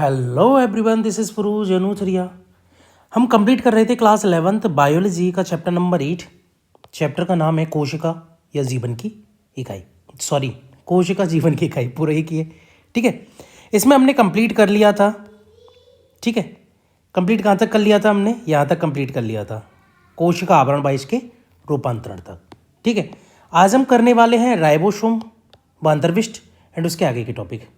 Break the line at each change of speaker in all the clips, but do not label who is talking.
Hello everyone, this is फरूज अनूथरिया। हम कंप्लीट कर रहे थे क्लास 11th बायोलॉजी का चैप्टर नंबर 8। चैप्टर का नाम है कोशिका या जीवन की इकाई। कोशिका जीवन की इकाई, पूरा एक ही है। ठीक है, इसमें हमने कंप्लीट कर लिया था। ठीक है, कंप्लीट कहाँ तक कर लिया था हमने? यहाँ तक कंप्लीट कर लिया था, कोशिका आवरण बाइश के रूपांतरण तक। ठीक है, आज हम करने वाले हैं राइबोसोम व अंतर्विष्ट एंड उसके आगे के टॉपिक।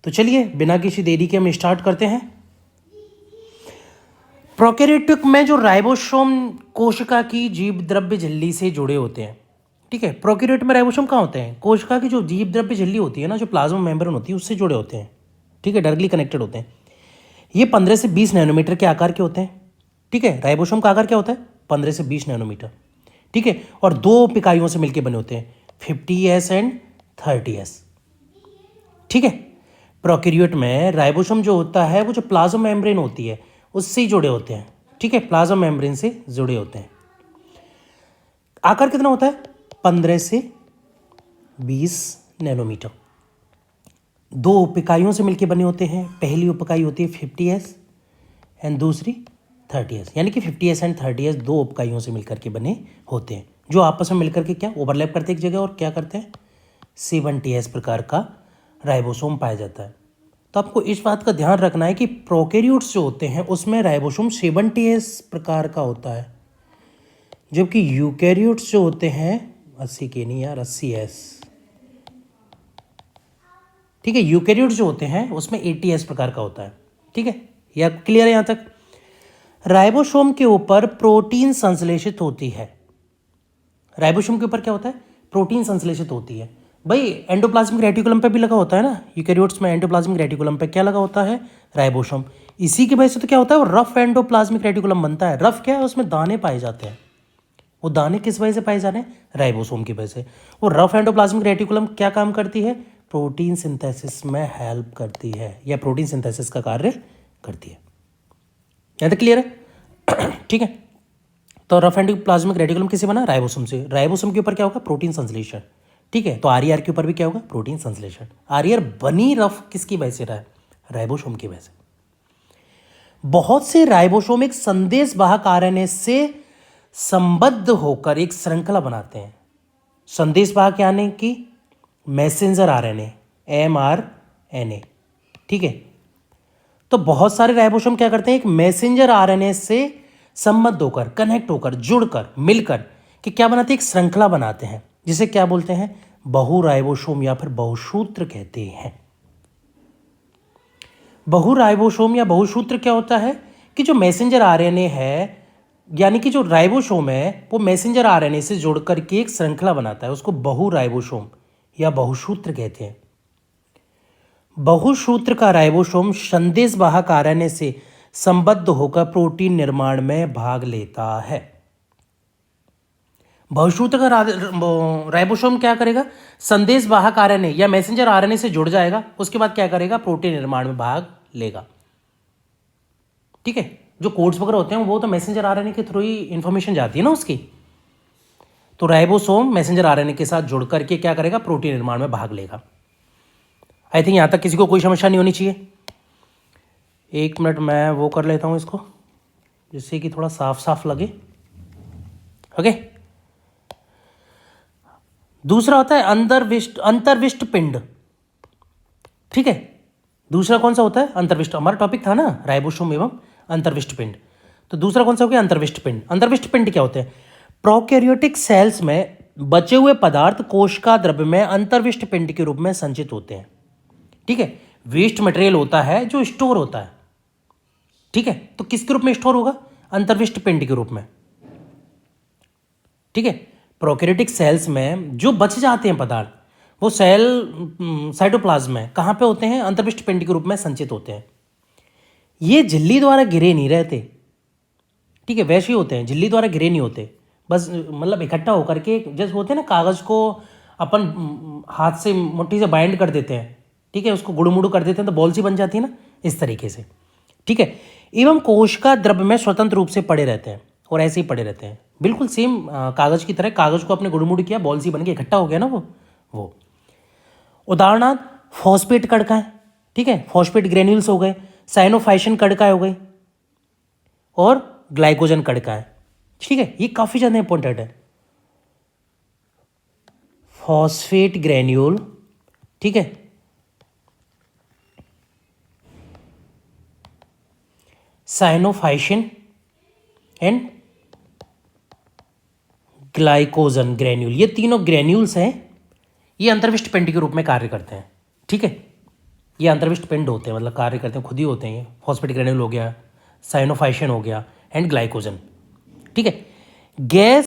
तो चलिए बिना किसी देरी के हम स्टार्ट करते हैं। प्रोकैरियोटिक में जो राइबोसोम कोशिका की जीव द्रव्य झिल्ली से जुड़े होते हैं। ठीक है, प्रोकैरियोट में राइबोसोम कहाँ होते हैं? कोशिका की जो जीव द्रव्य झिल्ली होती है ना, जो प्लाज्मा मेम्ब्रेन होती है, उससे जुड़े होते हैं। ठीक है, डायरेक्टली कनेक्टेड होते हैं। ये 15 से 20 नैनोमीटर के आकार के होते हैं। ठीक है, राइबोसोम का आकार क्या होता है? 15 से 20 नैनोमीटर। ठीक है, और दो उप इकाइयों से मिलकर बने होते हैं, 50S एंड 30S। ठीक है, प्रोकैरियोट में राइबोसोम जो होता है वो जो प्लाज्मा मेम्ब्रेन होती है उससे ही जुड़े होते हैं। ठीक है, प्लाज्मा मेम्ब्रेन से जुड़े होते हैं। आकार कितना होता है? 15 से 20 नैनोमीटर। दो उप इकाइयों से मिलकर बने होते हैं। पहली उप इकाई होती है 50S एंड दूसरी 30S, यानी कि 50S एंड 30S दो उप इकाइयों से मिलकर के बने होते हैं, जो आपस में मिलकर के क्या ओवरलैप करते हैं एक जगह और क्या करते हैं, 70S प्रकार का राइबोसोम पाया जाता है। तो आपको इस बात का ध्यान रखना है कि प्रोकैरियोट्स जो होते हैं उसमें राइबोसोम 70S प्रकार का होता है, जबकि यूकैरियोट्स जो होते हैं 80 के नहीं यार, 80S। ठीक है, यूकैरियोट्स जो होते हैं उसमें 80S प्रकार का होता है। ठीक है, यह क्लियर है यहाँ तक? राइबोसोम के ऊपर प्रोटीन संश्लेषित होती है। राइबोसोम के ऊपर क्या होता है? प्रोटीन संश्लेषित होती है। भाई एंडोप्लाज्मिक रेटिकुलम पे भी लगा होता है ना, यूकैरियोट्स में एंडोप्लाज्मिक रेटिकुलम पे क्या लगा होता है? राइबोसोम। इसी की वजह से तो क्या होता है, वो रफ एंडोप्लाज्मिक रेटिकुलम बनता है। रफ क्या है? उसमें दाने पाए जाते हैं। वो दाने किस वजह से पाए जाते हैं? राइबोसोम की वजह से। वो रफ एंडोप्लाज्मिक रेटिकुलम क्या काम करती है? प्रोटीन सिंथेसिस में हेल्प करती है, या प्रोटीन सिंथेसिस का कार्य करती है। यहाँ तक क्लियर है? ठीक है, तो रफ एंडोप्लाज्मिक रेटिकुलम किससे बना? राइबोसोम से। राइबोसोम के ऊपर क्या होगा? प्रोटीन संश्लेषण। ठीक है, तो आरईआर के ऊपर भी क्या होगा? प्रोटीन संश्लेषण। आरईआर बनी रफ किसकी वजह से रहा है? राइबोसोम की वजह से। बहुत से राइबोसोम एक संदेशवाहक आरएनए से संबद्ध होकर एक श्रृंखला बनाते हैं। संदेशवाहक यानी कि मैसेंजर आरएनए, mRNA। ठीक है, तो बहुत सारे राइबोसोम क्या करते हैं? एक मैसेंजर आरएनए से संबद्ध होकर, कनेक्ट होकर, जुड़कर, मिलकर कि क्या बनाते हैं? एक श्रृंखला बनाते हैं, जिसे क्या बोलते हैं? बहुराइबोसोम या फिर बहुसूत्र कहते हैं। बहुराइबोसोम या बहुसूत्र क्या होता है कि जो मैसेंजर आरएनए है, यानी कि जो राइबोसोम है वो मैसेंजर आरएनए से जुड़कर के एक श्रृंखला बनाता है, उसको बहुराइबोसोम या बहुसूत्र कहते हैं। बहुसूत्र का राइबोसोम संदेशवाहक आरएनए से संबद्ध होकर प्रोटीन निर्माण में भाग लेता है। बहुसूत्र का राइबोसोम क्या करेगा? संदेशवाहक आरएनए या मैसेंजर आरएनए से जुड़ जाएगा, उसके बाद क्या करेगा? प्रोटीन निर्माण में भाग लेगा। ठीक है, जो कोड्स वगैरह होते हैं वो तो मैसेंजर आरएनए के थ्रू ही इंफॉर्मेशन जाती है ना उसकी। तो राइबोसोम मैसेंजर आरएनए के साथ जुड़ करके क्या करेगा? प्रोटीन निर्माण में भाग लेगा। आई थिंक यहां तक किसी को कोई समस्या नहीं होनी चाहिए। एक मिनट मैं वो कर लेता हूं इसको, जिससे कि थोड़ा साफ साफ लगे। ओके, दूसरा होता है अंतर्विष्ट पिंड। ठीक है, दूसरा कौन सा होता है? अंतर्विष्ट। हमारा टॉपिक था ना राइबोसोम एवं अंतर्विष्ट पिंड, तो दूसरा कौन सा हो गया? अंतर्विष्ट पिंड। अंतर्विष्ट पिंड क्या होते हैं? प्रोकैरियोटिक सेल्स में बचे हुए पदार्थ कोशिका द्रव्य में अंतर्विष्ट पिंड के रूप में संचित होते हैं। ठीक है, वेस्ट मटेरियल होता है जो स्टोर होता है। ठीक है, तो किसके रूप में स्टोर होगा? अंतर्विष्ट पिंड के रूप में। ठीक है, प्रोकैरियोटिक सेल्स में जो बच जाते हैं पदार्थ, वो सेल साइटोप्लाज्म में कहाँ पे होते हैं? अंतर्विष्ट पिंड के रूप में संचित होते हैं। ये झिल्ली द्वारा घिरे नहीं रहते। ठीक है, वैसे ही होते हैं, झिल्ली द्वारा घिरे नहीं होते, बस मतलब इकट्ठा होकर के, जैसे होते हैं ना कागज़ को अपन हाथ से मुट्ठी से बाइंड कर देते हैं। ठीक है, उसको गुड़मुड़ कर देते हैं तो बॉल सी बन जाती है ना, इस तरीके से। ठीक है, एवं कोशिका द्रव्य में स्वतंत्र रूप से पड़े रहते हैं और ऐसे ही पड़े रहते हैं, बिल्कुल सेम कागज़ की तरह। कागज़ को आपने गुड़मुड़ किया, बॉल सी बन के इकट्ठा हो गया ना वो। उदाहरणार्थ फॉस्फेट कण का है। ठीक है, फॉस्फेट ग्रेन्यूल्स हो गए, साइनोफाइशिन कड़का हो गई और ग्लाइकोजन कड़का है। ठीक है, ये काफ़ी ज़्यादा इंपॉर्टेंट है। फॉस्फेट ग्रेन्यूल, ठीक है, साइनोफाइशिन एंड ग्लाइकोजन ग्रेन्यूल, ये तीनों ग्रेन्यूल्स हैं, ये अंतर्विष्ट पिंड के रूप में कार्य करते हैं। ठीक है, ये अंतर्विष्ट पिंड होते हैं, मतलब कार्य करते हैं, खुद ही होते हैं। फॉस्फेट ग्रेन्यूल हो गया, साइनोफाइशिन हो गया एंड ग्लाइकोजन। ठीक है, गैस